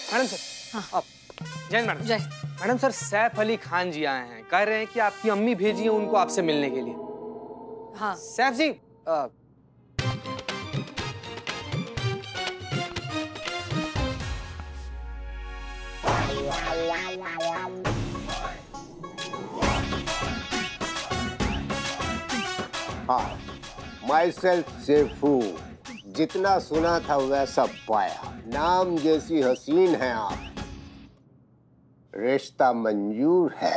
Madam sir. हाँ। जय madam. जय। मैडम सर, सैफ अली खान जी आए हैं, कह रहे हैं कि आपकी अम्मी भेजी है उनको आपसे मिलने के लिए। हाँ। सैफ जी हाँ, माई सेल्फ सेफू। जितना सुना था वैसा पाया। नाम जैसी हसीन है आप, रिश्ता मंजूर है।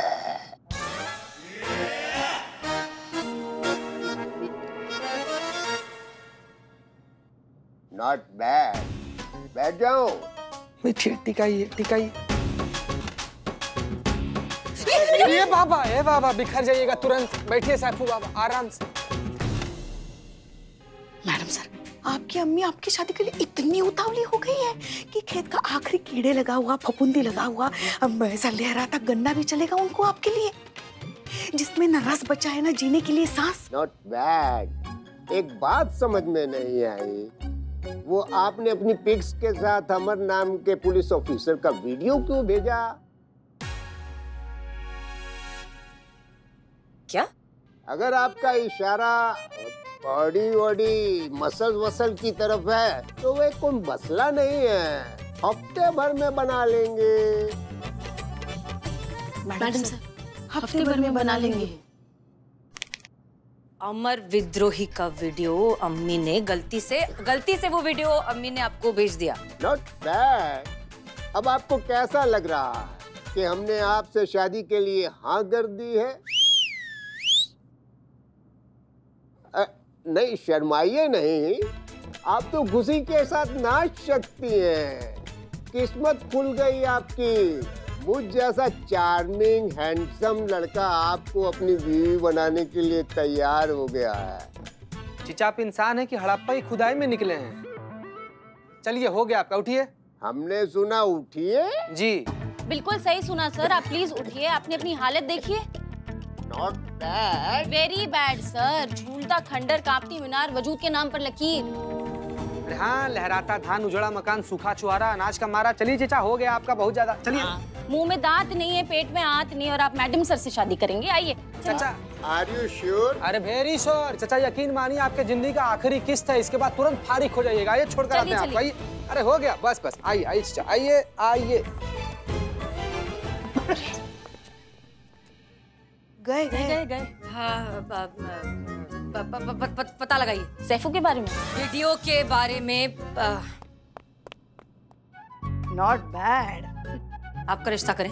Not bad. बैठ जाओ। टिकाइए। ये बाबा बिखर जाइएगा तुरंत। बैठिए सैफू बाबा, आराम से। मैडम सर, आपकी अम्मी आपकी शादी के लिए इतनी उतावली हो गई है कि खेत का आखिरी कीड़े लगा हुआ, फफूंदी लगा हुआ, अब ऐसा लहराता गन्ना भी चलेगा उनको आपके लिए, जिसमें न रस बचा है न जीने के लिए सांस। Not bad. एक बात समझ में नहीं आई, वो आपने अपनी पिक्स के साथ अमर नाम के पुलिस ऑफिसर का वीडियो क्यों भेजा? क्या? अगर आपका इशारा बॉडी वॉडी मसल वसल की तरफ है तो वे कोई मसला नहीं है, हफ्ते भर में बना लेंगे। मैडम सर, हफ्ते भर में बना लेंगे। अमर विद्रोही का वीडियो अम्मी ने गलती से वो वीडियो अम्मी ने आपको भेज दिया। Not bad. अब आपको कैसा लग रहा है कि हमने आपसे शादी के लिए हाँ कर दी है? नहीं, शर्माइए नहीं। आप तो खुशी के साथ नाच सकती हैं। किस्मत खुल गई आपकी। मुझ जैसा चार्मिंग हैंडसम लड़का आपको अपनी बीवी बनाने के लिए तैयार हो गया है। चीचा, आप इंसान है कि हड़प्पा की खुदाई में निकले हैं? चलिए, हो गया आपका, उठिए। हमने सुना उठिए? जी बिल्कुल सही सुना सर, आप प्लीज उठिए। आपने अपनी हालत देखिए। Not bad. Very bad sir. झूलता खंडर, कांपती मीनार, वजूद के नाम पर लकीर। अरे हाँ, लहराता धान, उजड़ा मकान, सूखा चुहारा, अनाज का मारा। चलिए चीचा, हो गया आपका बहुत ज्यादा। चलिए। मुंह में दांत नहीं है, पेट में आंत नहीं, और आप मैडम सर से शादी करेंगे? आइए। चाचा, आर यू श्योर? अरे वेरी श्योर। चाचा यकीन मानिए, आपके जिंदगी का आखिरी किस्त है, इसके बाद तुरंत फारिग हो जाइएगा। ये छोड़कर आते हैं आपको। आइए। अरे हो गया, बस आइए चाचा, आइए। गए। हाँ, पता लगाइए सैफू के बारे में, वीडियो के बारे में। Not bad. आपका रिश्ता करें।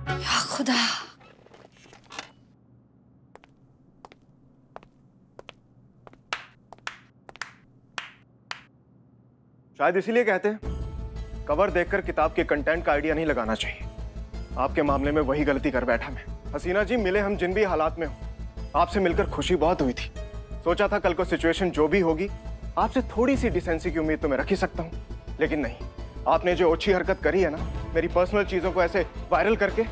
या खुदा। शायद इसीलिए कहते हैं कवर देखकर किताब के कंटेंट का आइडिया नहीं लगाना चाहिए। आपके मामले में वही गलती कर बैठा मैं। हसीना जी, मिले हम जिन भी हालात में हो, आपसे मिलकर खुशी बहुत हुई थी। सोचा था कल को सिचुएशन जो भी होगी, आपसे थोड़ी सी डिसेंसी की उम्मीद तो मैं रख ही सकता हूँ, लेकिन नहीं। आपने जो अच्छी हरकत करी है ना, मेरी पर्सनल चीजों को ऐसे वायरल करके,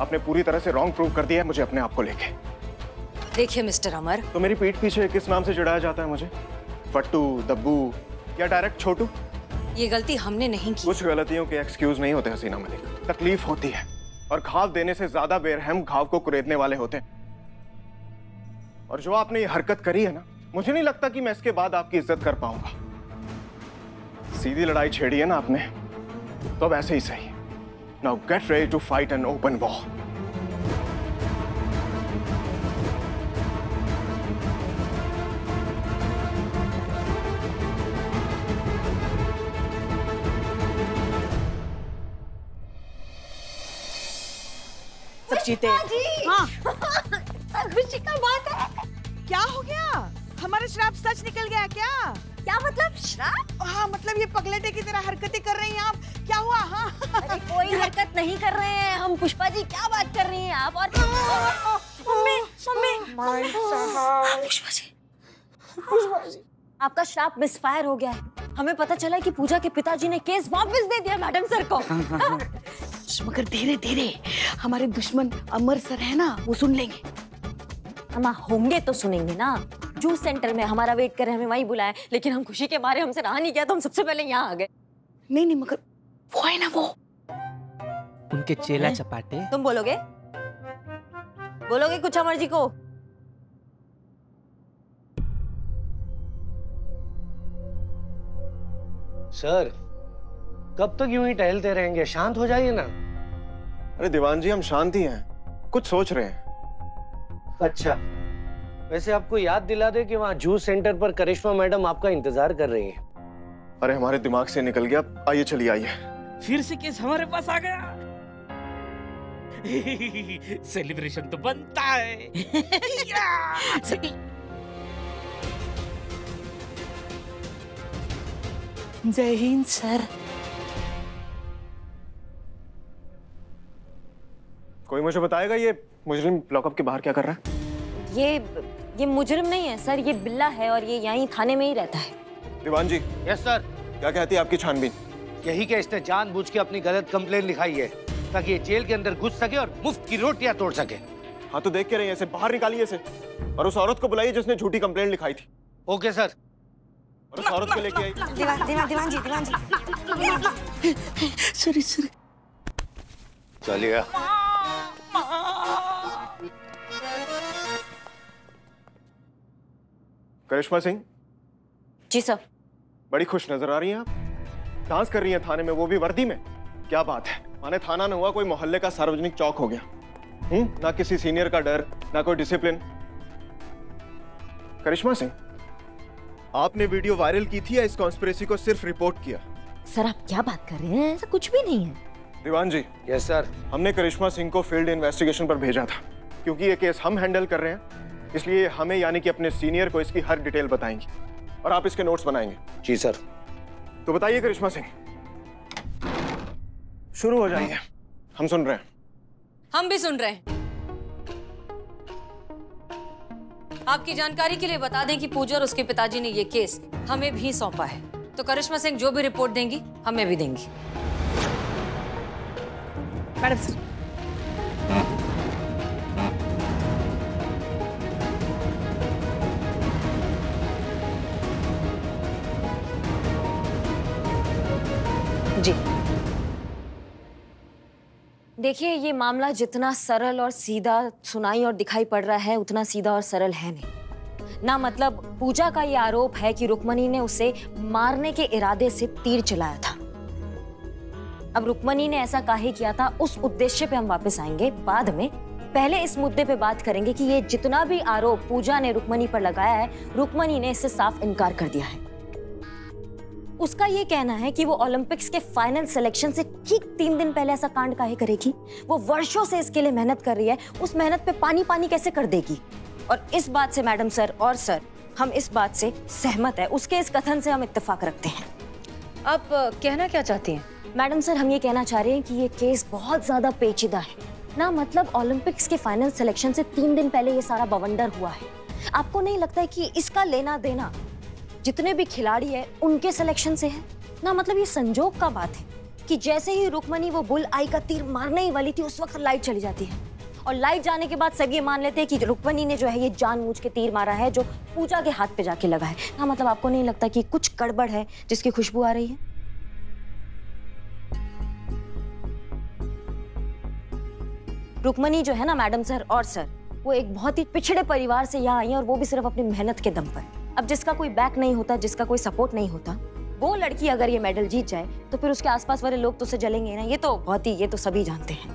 आपने पूरी तरह से रॉन्ग प्रूव कर दिया है मुझे अपने आप को लेके। देखिए मिस्टर अमर, तो मेरी पीठ पीछे किस नाम से चिढ़ाया जाता है मुझे? फट्टू, दब्बू या डायरेक्ट छोटू? ये गलती हमने नहीं की। कुछ गलतियों के एक्सक्यूज नहीं होते हसीना मलिक। तकलीफ होती है, और घाव देने से ज्यादा बेरहम घाव को कुरेदने वाले होते हैं। और जो आपने ये हरकत करी है ना, मुझे नहीं लगता कि मैं इसके बाद आपकी इज्जत कर पाऊंगा। सीधी लड़ाई छेड़ी है ना आपने, तो अब ऐसे ही सही। Now get ready to fight an open war. सब जीते। हाँ। खुशी का बात है। क्या हो गया? हमारा श्राप सच निकल गया क्या? क्या मतलब श्राप? हाँ, मतलब ये पगलेटे की तरह हरकतें कर रही हैं आप। क्या हुआ? हाँ। अरे कोई हरकत नहीं कर रहे हैं हम। पुष्पा जी, क्या बात कर रही हैं आप? और मम्मी पुष्पा जी, आपका श्राप मिसफायर हो गया है। हमें पता चला है कि पूजा के पिताजी ने केस वापस दे दिया मैडम सर को। मगर धीरे धीरे हमारे दुश्मन अमर सर है ना, वो सुन लेंगे। अम्मा होंगे तो सुनेंगे ना। जूस सेंटर में हमारा वेट कर रहे हैं, हमें वहीं बुलाया, लेकिन हम खुशी के मारे हमसे रहा नहीं गया तो हम सबसे पहले यहाँ आ गए। नहीं मगर वो है ना, वो उनके चेला चपाटे। तुम बोलोगे कुछ अमर जी को? सर कब तक यूं ही टहलते रहेंगे, शांत हो जाइए ना। अरे दीवान जी हम शांत ही हैं, कुछ सोच रहे हैं। अच्छा, वैसे आपको याद दिला दे कि वहाँ जूस सेंटर पर करिश्मा मैडम आपका इंतजार कर रही हैं। अरे हमारे दिमाग से निकल गया। आइए चलिए आइए। फिर से केस हमारे पास आ गया। सेलिब्रेशन तो बनता है। जय हिंद सर। कोई मुझे बताएगा ये मुजरिम लॉकअप के बाहर क्या कर रहा है? ये मुजरिम नहीं है सर, ये बिल्ला है और ये यहीं थाने में ही रहता है। दीवान जी। Yes sir. क्या कहती है आपकी छानबीन? यही कि इसने जानबूझ के अपनी गलत कंप्लेंट लिखाई है ताकि ये जेल के अंदर घुस सके और मुफ्त की रोटियां तोड़ सके। हाँ तो देख के रहिए, इसे बाहर निकालिए इसे, और उस औरत को बुलाइए जिसने झूठी कंप्लेंट लिखाई थी। Okay sir. और उस औरत को लेके आई। दीवान जी। सॉरी। चलिए। करिश्मा सिंह। जी सर। बड़ी खुश नजर आ रही हैं आप, डांस कर रही हैं थाने में, वो भी वर्दी में। क्या बात है, माने थाना न हुआ कोई मोहल्ले का सार्वजनिक चौक हो गया। ना किसी सीनियर का डर, ना कोई डिसिप्लिन। करिश्मा सिंह, आपने वीडियो वायरल की थी या इस कॉन्स्पिरेसी को सिर्फ रिपोर्ट किया? सर आप क्या बात कर रहे हैं, ऐसा कुछ भी नहीं है। दीवान जी। Yes sir. हमने करिश्मा सिंह को फील्ड इन्वेस्टिगेशन पर भेजा था, क्योंकि ये केस हम हैंडल कर रहे हैं, इसलिए हमें यानी कि अपने सीनियर को इसकी हर डिटेल बताएंगे और आप इसके नोट्स बनाएंगे। जी सर। तो बताइए करिश्मा सिंह, शुरू हो जाइए, हम सुन रहे हैं। हम भी सुन रहे हैं। आपकी जानकारी के लिए बता दें कि पूजा और उसके पिताजी ने ये केस हमें भी सौंपा है, तो करिश्मा सिंह जो भी रिपोर्ट देंगी हमें भी देंगी। Madam sir. जी देखिए, ये मामला जितना सरल और सीधा सुनाई और दिखाई पड़ रहा है उतना सीधा और सरल है नहीं ना। मतलब पूजा का ये आरोप है कि रुक्मणी ने उसे मारने के इरादे से तीर चलाया था। अब रुक्मणी ने ऐसा काहे किया था, उस उद्देश्य पे हम वापस आएंगे बाद में। पहले इस मुद्दे पे बात करेंगे कि ये जितना भी आरोप पूजा ने रुक्मणी पर लगाया है, रुक्मणी ने इससे साफ इनकार कर दिया है। उसका ये कहना है कि वो ओलंपिक्स के फाइनल सिलेक्शन से ठीक 3 दिन पहले ऐसा कांड काहे करेगी। वो वर्षों से इसके लिए मेहनत कर रही है, उस मेहनत पे पानी कैसे कर देगी। और इस बात से मैडम सर और सर, हम इस बात से सहमत है, उसके इस कथन से हम इत्तेफाक रखते हैं। आप कहना क्या चाहती हैं? मैडम सर, हम ये कहना चाह रहे हैं कि ये केस बहुत ज्यादा पेचीदा है ना। मतलब ओलंपिक्स के फाइनल सिलेक्शन से 3 दिन पहले ये सारा बवंडर हुआ है। आपको नहीं लगता है कि इसका लेना देना जितने भी खिलाड़ी है उनके सिलेक्शन से है ना? मतलब ये संजोग का बात है कि जैसे ही रुक्मणी वो बुल आई का तीर मारने ही वाली थी, उस वक्त लाइट चली जाती है, और लाइट जाने के बाद सब ये मान लेते हैं कि रुक्मणी ने जो है ये जानबूझ के तीर मारा है, जो पूजा के हाथ पे जाके लगा है ना। मतलब आपको नहीं लगता कि कुछ गड़बड़ है जिसकी खुशबू आ रही है? रुक्मणी जो है ना मैडम सर और सर, वो एक बहुत ही पिछड़े परिवार से यहाँ आई है, और वो भी सिर्फ अपनी मेहनत के दम पर। अब जिसका कोई बैक नहीं होता, जिसका कोई सपोर्ट नहीं होता, वो लड़की अगर ये मेडल जीत जाए तो फिर उसके आसपास वाले लोग तो उसे जलेंगे ना। ये तो सभी जानते हैं।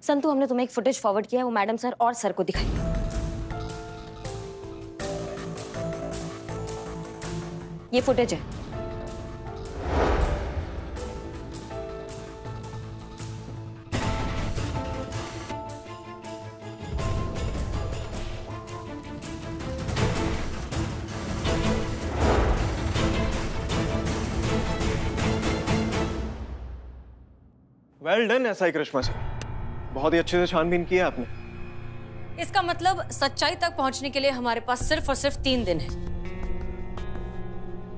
संतु, हमने तुम्हें एक फुटेज फॉरवर्ड किया है, वो मैडम सर और सर को दिखाई। ये फुटेज है। वेल डन एसआई करिश्मा सिंह, बहुत ही अच्छे से छानबीन की है आपने। इसका मतलब सच्चाई तक पहुंचने के लिए हमारे पास सिर्फ और सिर्फ 3 दिन है।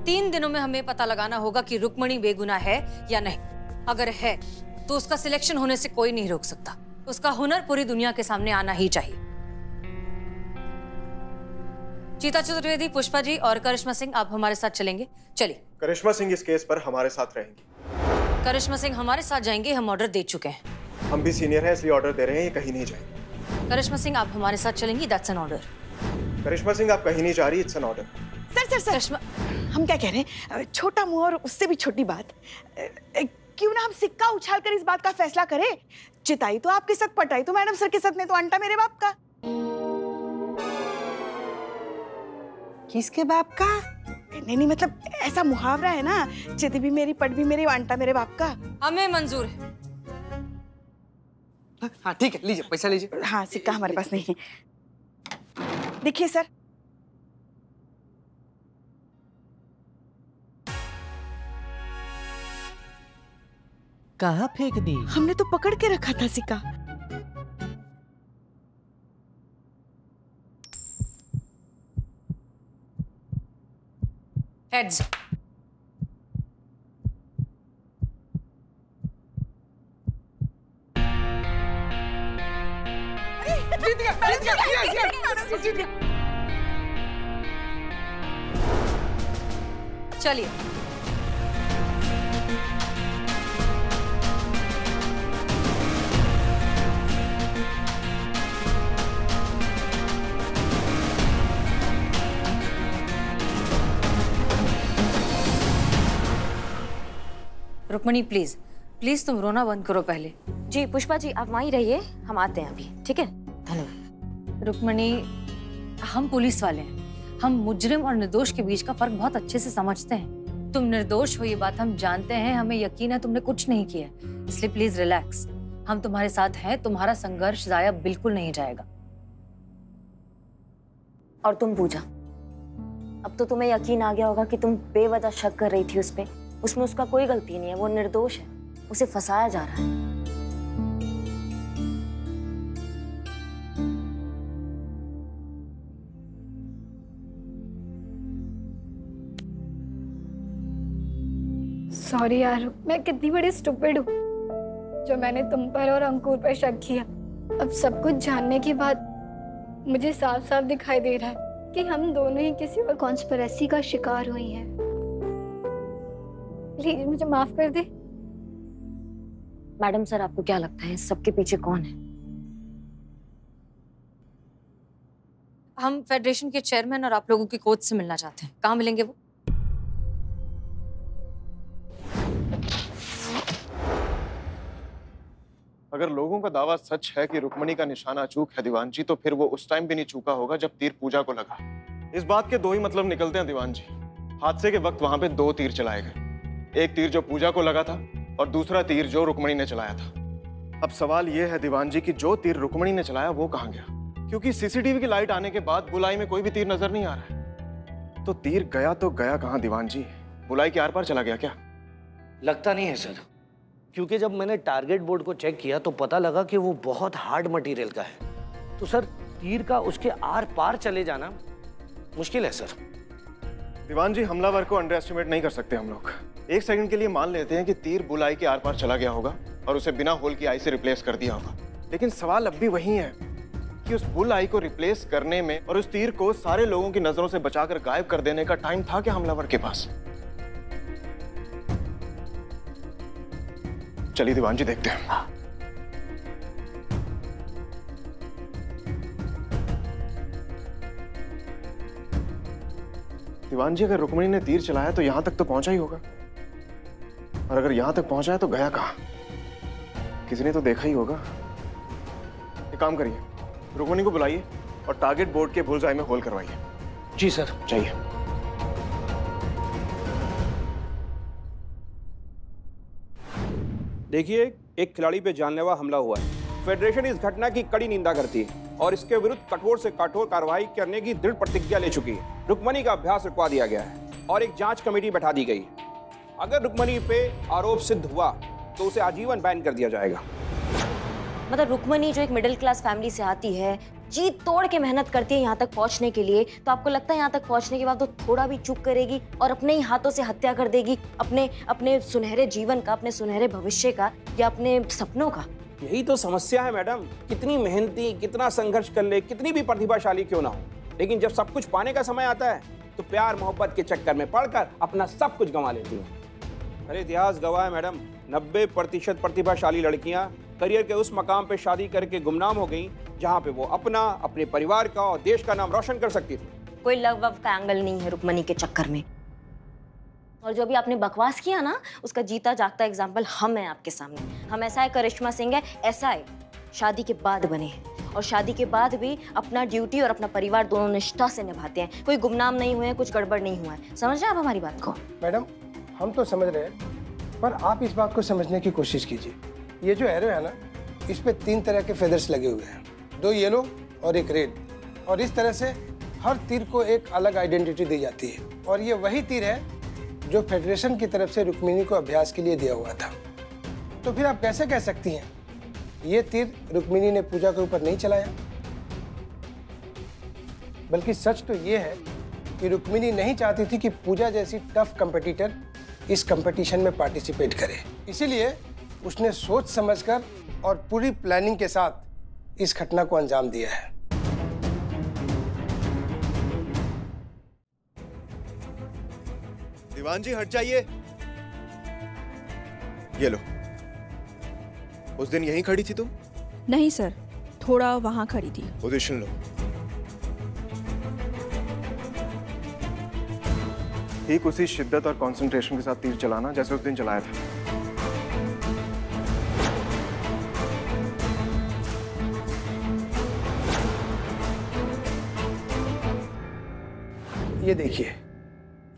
3 दिनों में हमें पता लगाना होगा कि रुक्मणी बेगुनाह है या नहीं। अगर है तो उसका सिलेक्शन होने से कोई नहीं रोक सकता। उसका हुनर पूरी दुनिया के सामने आना ही चाहिए। चीता चतुर्वेदी, पुष्पा जी और करिश्मा सिंह, आप हमारे साथ चलेंगे। चलिए। करिश्मा सिंह इस केस पर हमारे साथ रहेंगी। करिश्मा सिंह हमारे साथ जाएंगे, हम ऑर्डर दे चुके हैं। हम भी सीनियर हैं इसलिए ऑर्डर दे रहे हैं, ये कहीं नहीं जाएंगे। करिश्मा सिंह आप हमारे साथ चलेंगी, दैट्स एन ऑर्डर। करिश्मा सिंह आप कहीं नहीं जा रही, इट्स एन ऑर्डर। सर हम क्या कह रहे हैं, छोटा मुंह और उससे भी छोटी बात, क्यों ना हम सिक्का उछाल कर इस बात का फैसला करें। चिताई तो आपके साथ, पटाई तो मैडम सर के साथ, नहीं तो अंटा मेरे बाप का। किसके बाप का? नहीं मतलब ऐसा मुहावरा है ना, चिति भी मेरी, पट भी मेरी, अंटा मेरे बाप का। हमें मंजूर है। हाँ ठीक है, लीजिए पैसा लीजिए। हाँ सिक्का हमारे पास नहीं है। देखिए सर, कहाँ फेंक दी? हमने तो पकड़ के रखा था सिक्का। हेड्स। चलिए। रुक्मणी प्लीज प्लीज तुम रोना बंद करो पहले। जी पुष्पा जी, आप वहीं रहिए, हम आते हैं अभी, ठीक है? धन्यवाद। रुक्मणी, हम पुलिस वाले हैं, हम मुजरिम और निर्दोष के बीच का फर्क बहुत अच्छे से समझते हैं। तुम निर्दोष हो ये बात हम जानते हैं, हमें यकीन है तुमने कुछ नहीं किया, इसलिए प्लीज रिलैक्स। हम तुम्हारे साथ हैं, तुम्हारा संघर्ष जाया बिल्कुल नहीं जाएगा। और तुम पूजा, अब तो तुम्हें यकीन आ गया होगा कि तुम बेवजह शक कर रही थी उस पे। उसमें उसका कोई गलती नहीं है, वो निर्दोष है, उसे फंसाया जा रहा है। सॉरी यार, मैं कितनी बड़ी स्टूपिड हूँ जो मैंने तुम पर और अंकुर पर शक किया। अब सब कुछ जानने के बाद मुझे साफ साफ दिखाई दे रहा है कि हम दोनों ही किसी और कॉन्स्पिरेसी का शिकार हुई हैं। प्लीज मुझे माफ कर दे। मैडम सर, आपको क्या लगता है इस सबके पीछे कौन है? हम फेडरेशन के चेयरमैन और आप लोगों की कोच से मिलना चाहते हैं। कहाँ मिलेंगे वो? अगर लोगों का दावा सच है कि रुक्मणी का निशाना अचूक है दीवान जी, तो फिर वो उस टाइम भी नहीं चूका होगा जब तीर पूजा को लगा। इस बात के दो ही मतलब निकलते हैं दीवान जी। हादसे के वक्त वहां पे दो तीर चलाए गए, एक तीर जो पूजा को लगा था और दूसरा तीर जो रुक्मणी ने चलाया था। अब सवाल यह है दीवान जी कि जो तीर रुक्मणी ने चलाया वो कहाँ गया? क्योंकि सीसीटीवी की लाइट आने के बाद बुलाई में कोई भी तीर नजर नहीं आ रहा है। तो तीर गया तो गया कहाँ दीवान जी? बुलाई के आर पार चला गया क्या? लगता नहीं है सर, क्योंकि जब मैंने टारगेट बोर्ड को चेक किया तो पता लगा कि वो बहुत हार्ड मटेरियल का है। तो सर तीर का उसके आर पार चले जाना मुश्किल है सर। दीवान जी, हमलावर को अंडर एस्टिमेट नहीं कर सकते हम लोग। एक सेकंड के लिए मान लेते हैं कि तीर बुलाई के आर पार चला गया होगा और उसे बिना होल की आई से रिप्लेस कर दिया होगा, लेकिन सवाल अब भी वही है कि उस बुल आई को रिप्लेस करने में और उस तीर को सारे लोगों की नजरों से बचाकर गायब कर देने का टाइम था क्या हमलावर के पास? चलिए दीवान जी देखते हैं। दीवान जी, अगर रुक्मणी ने तीर चलाया तो यहां तक तो पहुंचा ही होगा, और अगर यहां तक पहुंचा है तो गया कहां? किसी ने तो देखा ही होगा। एक काम करिए, रुक्मणी को बुलाइए और टारगेट बोर्ड के बुल्सआई में होल करवाइए। जी सर। चाहिए। देखिए, एक खिलाड़ी पे जानलेवा हमला हुआ है। फेडरेशन इस घटना की कड़ी निंदा करती है और इसके विरुद्ध कठोर से कठोर कार्रवाई करने की दृढ़ प्रतिज्ञा ले चुकी है। रुक्मणी का अभ्यास रुकवा दिया गया है और एक जांच कमेटी बैठा दी गई है। अगर रुक्मणी पे आरोप सिद्ध हुआ तो उसे आजीवन बैन कर दिया जाएगा। मतलब रुक्मणी जो एक मिडिल क्लास फैमिली से आती है, जी तोड़ के मेहनत करती है यहाँ तक पहुँचने के लिए, तो आपको लगता है यहाँ तक पहुँचने के बाद वो थोड़ा भी चूक करेगी और अपने ही हाथों से हत्या कर देगी अपने सुनहरे जीवन का, अपने सुनहरे भविष्य का या अपने सपनों का? यही तो समस्या है मैडम। कितनी मेहनती, कितना संघर्ष कर ले, कितनी भी प्रतिभाशाली क्यों ना हो, लेकिन जब सब कुछ पाने का समय आता है तो प्यार मोहब्बत के चक्कर में पड़कर अपना सब कुछ गंवा लेती हैं। अरे इतिहास गवाह है मैडम, 90% प्रतिभाशाली लड़कियां करियर के उस मकाम पे शादी करके गुमनाम हो गई जहां पे वो अपना, अपने परिवार का और देश का नाम रोशन कर सकती थी। कोई लव वव का एंगल नहीं है रुक्मणी के चक्कर में। और जो भी आपने बकवास किया ना, उसका जीता जागता एग्जाम्पल हम हैं आपके सामने। हम ऐसा है, करिश्मा सिंह है, ऐसा है शादी के बाद बने हैं, और शादी के बाद भी अपना ड्यूटी और अपना परिवार दोनों निष्ठा से निभाते हैं। कोई गुमनाम नहीं हुए हैं, कुछ गड़बड़ नहीं हुआ है। समझ रहे हैं आप हमारी बात को? मैडम हम तो समझ रहे हैं, पर आप इस बात को समझने की कोशिश कीजिए। ये जो एरो है ना, इस पे 3 तरह के फेदर्स लगे हुए हैं, 2 येलो और 1 रेड, और इस तरह से हर तीर को एक अलग आइडेंटिटी दी जाती है। और ये वही तीर है जो फेडरेशन की तरफ से रुक्मिणी को अभ्यास के लिए दिया हुआ था। तो फिर आप कैसे कह सकती हैं ये तीर रुक्मिणी ने पूजा के ऊपर नहीं चलाया? बल्कि सच तो ये है कि रुक्मिणी नहीं चाहती थी कि पूजा जैसी टफ कंपटीटर इस कंपटीशन में पार्टिसिपेट करे। इसीलिए उसने सोच समझकर और पूरी प्लानिंग के साथ इस घटना को अंजाम दिया है। दीवान जी हट जाइए। ये लो। उस दिन यहीं खड़ी थी तुम? नहीं सर, थोड़ा वहां खड़ी थी। पोजीशन लो। ठीक उसी शिद्दत और कंसंट्रेशन के साथ तीर चलाना जैसे उस दिन चलाया था। ये देखिए,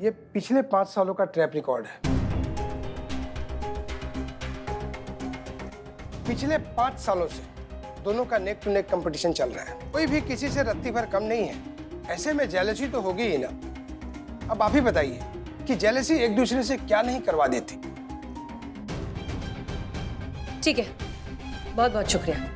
ये पिछले 5 सालों का ट्रैप रिकॉर्ड है। पिछले 5 सालों से दोनों का नेक टू नेक कंपटीशन चल रहा है। कोई भी किसी से रत्ती भर कम नहीं है। ऐसे में जेलसी तो होगी ही ना। अब आप ही बताइए कि जेलसी एक दूसरे से क्या नहीं करवा देती। ठीक है, बहुत बहुत शुक्रिया।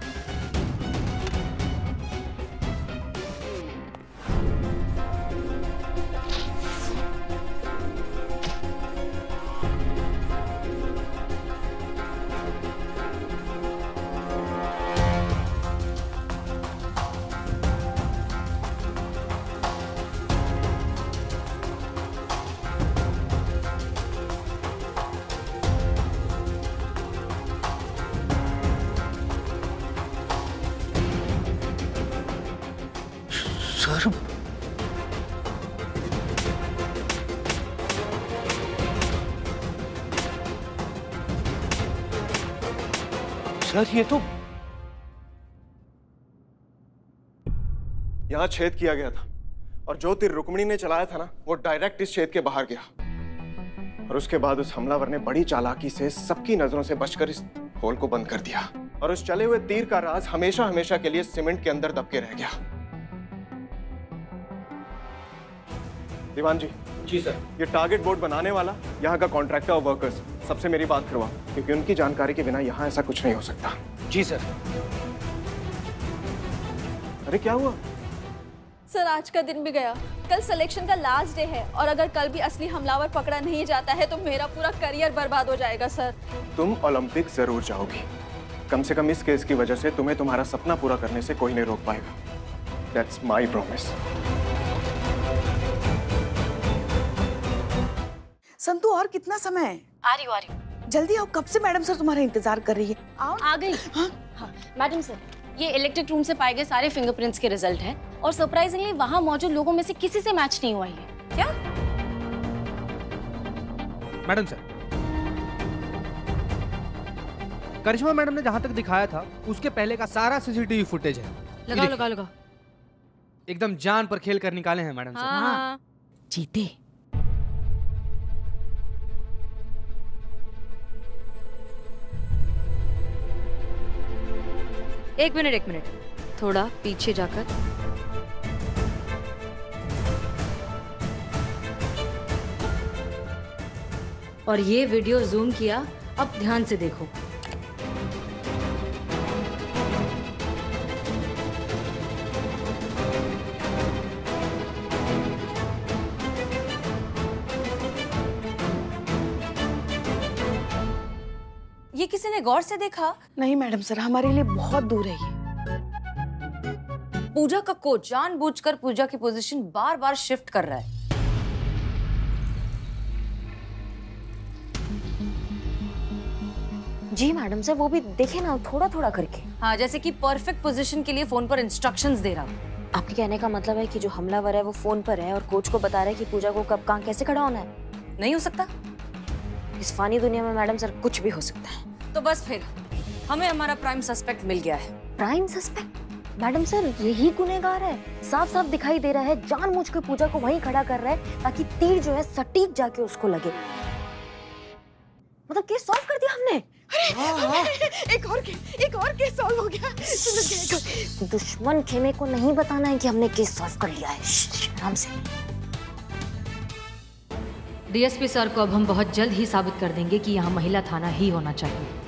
सर, सर ये तो यहां छेद किया गया था और जो तीर रुक्मिणी ने चलाया था ना, वो डायरेक्ट इस छेद के बाहर गया। और उसके बाद उस हमलावर ने बड़ी चालाकी से सबकी नजरों से बचकर इस होल को बंद कर दिया और उस चले हुए तीर का राज हमेशा हमेशा के लिए सीमेंट के अंदर दब के रह गया। दीवान जी। जी सर। ये टारगेट बोर्ड बनाने वाला, यहाँ का कॉन्ट्रैक्टर और वर्कर्स, सबसे मेरी बात करवा, क्योंकि उनकी जानकारी के बिना यहाँ ऐसा कुछ नहीं हो सकता। जी सर। अरे क्या हुआ? सर आज का दिन भी गया, कल सिलेक्शन का लास्ट डे है, और अगर कल भी असली हमलावर पकड़ा नहीं जाता है तो मेरा पूरा करियर बर्बाद हो जाएगा सर। तुम ओलंपिक जरूर जाओगी। कम से कम इस केस की वजह से तुम्हें तुम्हारा सपना पूरा करने से कोई नहीं रोक पाएगा। That's my promise. संतु और कितना समय है? आ रही हूँ। जल्दी आओ, कब से मैडम सर तुम्हारा इंतजार कर रही है। आओ। आ गई। हाँ? मैडम सर, ये इलेक्ट्रिक रूम से पाए गए सारे फिंगरप्रिंट्स के रिजल्ट हैं और सरप्राइजिंगली वहां मौजूद लोगों में से किसी से मैच नहीं हुआ है। क्या? मैडम सर, करिश्मा मैडम ने जहां तक दिखाया था उसके पहले का सारा सीसीटीवी फुटेज है। लगाओ। एकदम जान पर खेल कर निकाले हैं मैडम सर। हाँ। जीते। एक मिनट, थोड़ा पीछे जाकर। और ये वीडियो जूम किया, अब ध्यान से देखो। ये किसी ने गौर से देखा? नहीं मैडम सर, हमारे लिए बहुत दूर है ये। पूजा का कोच जानबूझकर पूजा की पोजीशन बार बार शिफ्ट कर रहा है। जी मैडम सर, वो भी देखे ना थोड़ा थोड़ा करके। हाँ, जैसे कि परफेक्ट पोजीशन के लिए फोन पर इंस्ट्रक्शंस दे रहा हूँ। आपके कहने का मतलब है कि जो हमलावर है वो फोन पर है और कोच को बता रहा है कि पूजा को कब कहाँ कैसे खड़ा होना है? नहीं हो सकता। इस फानी दुनिया में मैडम सर कुछ भी हो सकता है। तो बस फिर हमें हमारा प्राइम सस्पेक्ट मिल गया है। Prime suspect? मैडम सर यही गुनहगार है, साफ साफ दिखाई दे रहा है, जानबूझ के पूजा को वहीं खड़ा कर रहा है ताकि तीर जो है सटीक जाके उसको लगे। मतलब केस सॉल्व कर दिया हमने। एक और केस सॉल्व हो गया। दुश्मन खेमे को नहीं बताना है कि हमने केस सॉल्व कर लिया है। आराम से। डीएसपी सर को अब हम बहुत जल्द ही साबित कर देंगे कि यहाँ महिला थाना ही होना चाहिए।